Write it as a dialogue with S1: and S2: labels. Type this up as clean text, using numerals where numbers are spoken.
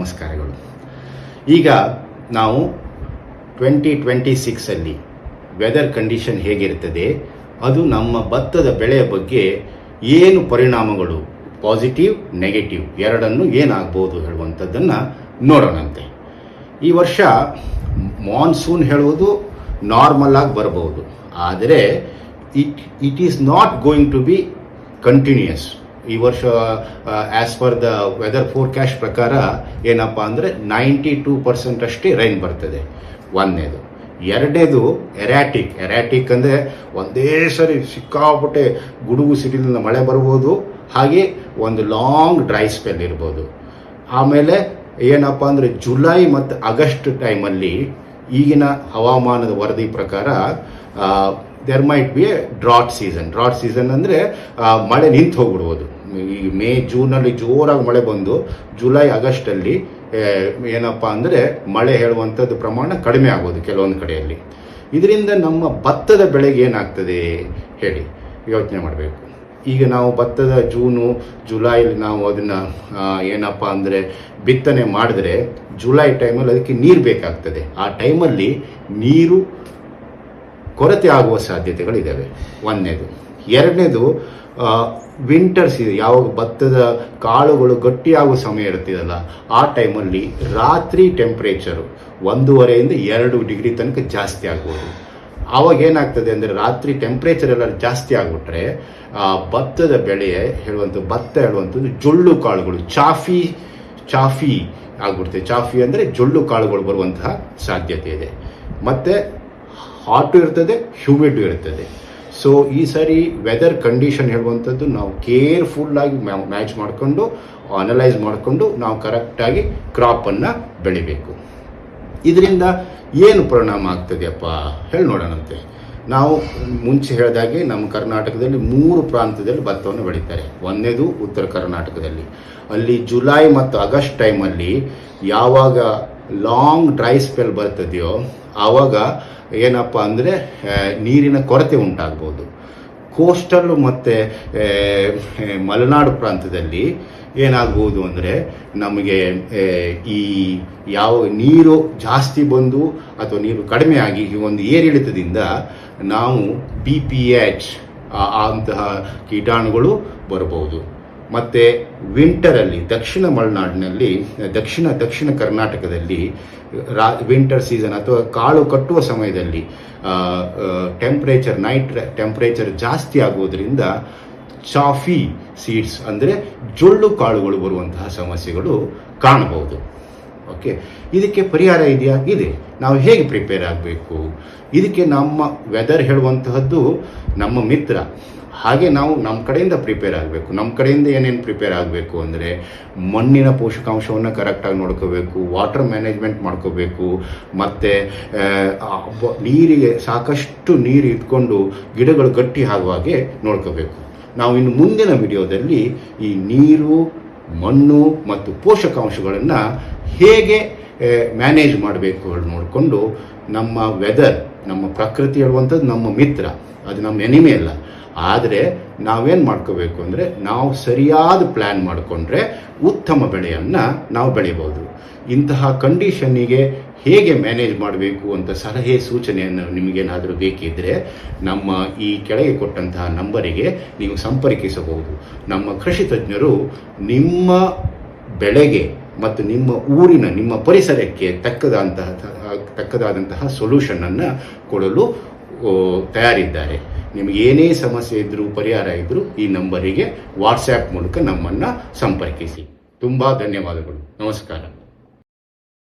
S1: ನಮಸ್ಕಾರಗಳು. ಈಗ ನಾವು 2026 ವೆದರ್ ಕಂಡೀಷನ್ ಹೇಗಿರ್ತದೆ, ಅದು ನಮ್ಮ ಭತ್ತದ ಬೆಳೆಯ ಬಗ್ಗೆ ಏನು ಪರಿಣಾಮಗಳು, ಪಾಸಿಟಿವ್ ನೆಗೆಟಿವ್ ಎರಡನ್ನು ಏನಾಗ್ಬೋದು ಹೇಳುವಂಥದ್ದನ್ನು ನೋಡೋಣಂತೆ. ಈ ವರ್ಷ ಮಾನ್ಸೂನ್ ಹೇಳುವುದು ನಾರ್ಮಲ್ ಆಗಿ ಬರಬಹುದು, ಆದರೆ it is not going to be continuous. ಈ ವರ್ಷ as per the weather forecast ಪ್ರಕಾರ ಏನಪ್ಪ ಅಂದರೆ 92% ಅಷ್ಟೇ ರೈನ್ ಬರ್ತದೆ, ಒಂದನೇದು. ಎರಡನೇದು ಎರಾಟಿಕ್ ಅಂದರೆ ಒಂದೇ ಸರಿ ಸಿಕ್ಕಾಪಟ್ಟೆ ಗುಡುಗು ಸಿಡಿಲಿನ ಮಳೆ ಬರ್ಬೋದು, ಹಾಗೆ ಒಂದು ಲಾಂಗ್ ಡ್ರೈ ಸ್ಪೆಲ್ ಇರ್ಬೋದು. ಆಮೇಲೆ ಏನಪ್ಪ ಅಂದರೆ ಜುಲೈ ಮತ್ತು ಆಗಸ್ಟ್ ಟೈಮಲ್ಲಿ ಈಗಿನ ಹವಾಮಾನದ ವರದಿ ಪ್ರಕಾರ there might be a drought season ಅಂದರೆ ಮಳೆ ನಿಂತು ಹೋಗ್ಬಿಡ್ಬೋದು. ಈ ಮೇ ಜೂನಲ್ಲಿ ಜೋರಾಗಿ ಮಳೆ ಬಂದು ಜುಲೈ ಆಗಸ್ಟಲ್ಲಿ ಏನಪ್ಪ ಅಂದರೆ ಮಳೆ ಹೇಳುವಂಥದ್ದು ಪ್ರಮಾಣ ಕಡಿಮೆ ಆಗೋದು ಕೆಲವೊಂದು ಕಡೆಯಲ್ಲಿ. ಇದರಿಂದ ನಮ್ಮ ಭತ್ತದ ಬೆಳೆಗೆ ಏನಾಗ್ತದೆ ಹೇಳಿ ಯೋಚನೆ ಮಾಡಬೇಕು. ಈಗ ನಾವು ಭತ್ತದ ಜುಲೈಲಿ ನಾವು ಅದನ್ನು ಏನಪ್ಪ ಅಂದರೆ ಬಿತ್ತನೆ ಮಾಡಿದ್ರೆ ಜುಲೈ ಟೈಮಲ್ಲಿ ಅದಕ್ಕೆ ನೀರು ಬೇಕಾಗ್ತದೆ. ಆ ಟೈಮಲ್ಲಿ ನೀರು ಕೊರತೆ ಆಗುವ ಸಾಧ್ಯತೆಗಳಿದ್ದಾವೆ, ಒಂದನೇದು. ಎರಡನೇದು ವಿಂಟರ್ ಸೀಸನ್, ಯಾವಾಗ ಭತ್ತದ ಕಾಳುಗಳು ಗಟ್ಟಿಯಾಗುವ ಸಮಯ ಇರ್ತಿದಲ್ಲ, ಆ ಟೈಮಲ್ಲಿ ರಾತ್ರಿ ಟೆಂಪ್ರೇಚರು 1.5 to 2 ಡಿಗ್ರಿ ತನಕ ಜಾಸ್ತಿ ಆಗ್ಬೋದು. ಆವಾಗ ಏನಾಗ್ತದೆ ಅಂದರೆ ರಾತ್ರಿ ಟೆಂಪ್ರೇಚರ್ ಎಲ್ಲ ಜಾಸ್ತಿ ಆಗಿಬಿಟ್ರೆ ಭತ್ತದ ಬೆಳೆ ಹೇಳುವಂಥದ್ದು ಜೊಳ್ಳು ಕಾಳುಗಳು ಚಾಫಿ ಆಗ್ಬಿಡ್ತದೆ. ಚಾಫಿ ಅಂದರೆ ಜೊಳ್ಳು ಕಾಳುಗಳು ಬರುವಂತಹ ಸಾಧ್ಯತೆ ಇದೆ. ಮತ್ತು ಹಾಟು ಇರ್ತದೆ, ಹ್ಯೂಮಿಡ್ ಇರ್ತದೆ. ಸೊ ಈ ಸರಿ ವೆದರ್ ಕಂಡೀಷನ್ ಹೇಳುವಂಥದ್ದು ನಾವು ಕೇರ್ಫುಲ್ಲಾಗಿ ಮ್ಯಾಚ್ ಮಾಡಿಕೊಂಡು ಅನಲೈಸ್ ಮಾಡಿಕೊಂಡು ನಾವು ಕರೆಕ್ಟಾಗಿ ಕ್ರಾಪನ್ನು ಬೆಳಿಬೇಕು. ಇದರಿಂದ ಏನು ಪರಿಣಾಮ ಆಗ್ತದೆಯಪ್ಪ ಹೇಳಿ ನೋಡೋಣಂತೆ. ನಾವು ಮುಂಚೆ ಹೇಳಿದಾಗೆ ನಮ್ಮ ಕರ್ನಾಟಕದಲ್ಲಿ 3 ಪ್ರಾಂತ್ಯದಲ್ಲಿ ಭತ್ತವನ್ನು ಬೆಳೀತಾರೆ. ಒಂದನೇದು ಉತ್ತರ ಕರ್ನಾಟಕದಲ್ಲಿ, ಅಲ್ಲಿ ಜುಲೈ ಮತ್ತು ಆಗಸ್ಟ್ ಟೈಮಲ್ಲಿ ಯಾವಾಗ ಲಾಂಗ್ ಡ್ರೈ ಸ್ಪೆಲ್ ಬರ್ತದೆಯೋ ಆವಾಗ ಏನಪ್ಪ ಅಂದರೆ ನೀರಿನ ಕೊರತೆ ಉಂಟಾಗ್ಬೋದು. ಕೋಸ್ಟಲ್ ಮತ್ತು ಮಲೆನಾಡು ಪ್ರಾಂತ್ಯದಲ್ಲಿ ಏನಾಗ್ಬೋದು ಅಂದರೆ ನಮಗೆ ಈ ಯಾವ ನೀರು ಜಾಸ್ತಿ ಬಂದು ಅಥವಾ ನೀರು ಕಡಿಮೆ ಆಗಿ ಈ ಒಂದು ಏರಿಳಿತದಿಂದ ನಾವು BPH ಅಂತಹ ಕೀಟಾಣುಗಳು ಬರಬಹುದು. ಮತ್ತು ವಿಂಟರಲ್ಲಿ ದಕ್ಷಿಣ ಮಲೆನಾಡಿನಲ್ಲಿ ದಕ್ಷಿಣ ಕರ್ನಾಟಕದಲ್ಲಿ ವಿಂಟರ್ ಸೀಸನ್ ಅಥವಾ ಕಾಳು ಕಟ್ಟುವ ಸಮಯದಲ್ಲಿ ನೈಟ್ ಟೆಂಪ್ರೇಚರ್ ಜಾಸ್ತಿ ಆಗೋದ್ರಿಂದ ಚಾಫಿ ಸೀಡ್ಸ್ ಅಂದರೆ ಜೊಳ್ಳು ಕಾಳುಗಳು ಬರುವಂತಹ ಸಮಸ್ಯೆಗಳು ಕಾಣಬಹುದು. ಓಕೆ, ಇದಕ್ಕೆ ಪರಿಹಾರ ಇದೆಯಾ? ಇದೆ. ನಾವು ಹೇಗೆ ಪ್ರಿಪೇರ್ ಆಗಬೇಕು? ಇದಕ್ಕೆ ನಮ್ಮ ವೆದರ್ ಹೇಳುವಂತಹದ್ದು ನಮ್ಮ ಮಿತ್ರ. ಹಾಗೆ ನಾವು ನಮ್ಮ ಕಡೆಯಿಂದ ಪ್ರಿಪೇರ್ ಆಗಬೇಕು. ನಮ್ಮ ಕಡೆಯಿಂದ ಏನೇನು ಪ್ರಿಪೇರ್ ಆಗಬೇಕು ಅಂದರೆ ಮಣ್ಣಿನ ಪೋಷಕಾಂಶವನ್ನು ಕರೆಕ್ಟಾಗಿ ನೋಡ್ಕೋಬೇಕು, ವಾಟರ್ ಮ್ಯಾನೇಜ್ಮೆಂಟ್ ಮಾಡ್ಕೋಬೇಕು, ಮತ್ತು ನೀರಿಗೆ ಸಾಕಷ್ಟು ನೀರು ಇಟ್ಕೊಂಡು ಗಿಡಗಳು ಗಟ್ಟಿ ಆಗುವ ಹಾಗೆ ನೋಡ್ಕೋಬೇಕು. ನಾವು ಇನ್ನು ಮುಂದಿನ ವಿಡಿಯೋದಲ್ಲಿ ಈ ನೀರು, ಮಣ್ಣು ಮತ್ತು ಪೋಷಕಾಂಶಗಳನ್ನು ಹೇಗೆ ಮ್ಯಾನೇಜ್ ಮಾಡಬೇಕು ನೋಡಿಕೊಂಡು ನಮ್ಮ ವೆದರ್, ನಮ್ಮ ಪ್ರಕೃತಿ ಹೇಳುವಂಥದ್ದು ನಮ್ಮ ಮಿತ್ರ, ಅದು ನಮ್ಮ ಎನಿಮೆ ಅಲ್ಲ. ಆದರೆ ನಾವೇನು ಮಾಡ್ಕೋಬೇಕು ಅಂದರೆ ನಾವು ಸರಿಯಾದ ಪ್ಲ್ಯಾನ್ ಮಾಡಿಕೊಂಡ್ರೆ ಉತ್ತಮ ಬೆಳೆಯನ್ನು ನಾವು ಬೆಳಿಬೋದು. ಇಂತಹ ಕಂಡೀಷನ್ನಿಗೆ ಹೇಗೆ ಮ್ಯಾನೇಜ್ ಮಾಡಬೇಕು ಅಂತ ಸಲಹೆ ಸೂಚನೆಯನ್ನು ನಿಮಗೇನಾದರೂ ಬೇಕಿದ್ದರೆ ನಮ್ಮ ಈ ಕೆಳಗೆ ಕೊಟ್ಟಂತಹ ನಂಬರಿಗೆ ನೀವು ಸಂಪರ್ಕಿಸಬಹುದು. ನಮ್ಮ ಕೃಷಿ ತಜ್ಞರು ನಿಮ್ಮ ಬೆಳೆಗೆ ಮತ್ತು ನಿಮ್ಮ ಊರಿನ, ನಿಮ್ಮ ಪರಿಸರಕ್ಕೆ ತಕ್ಕದಾದಂತಹ ಸೊಲ್ಯೂಷನನ್ನು ಕೊಡಲು ತಯಾರಿದ್ದಾರೆ. ನಿಮಗೆ ಏನೇ ಸಮಸ್ಯೆ ಇದ್ದರೂ, ಪರಿಹಾರ ಇದ್ದರೂ ಈ ನಂಬರಿಗೆ ವಾಟ್ಸ್ಆ್ಯಪ್ ಮೂಲಕ ನಮ್ಮನ್ನು ಸಂಪರ್ಕಿಸಿ. ತುಂಬ ಧನ್ಯವಾದಗಳು. ನಮಸ್ಕಾರ.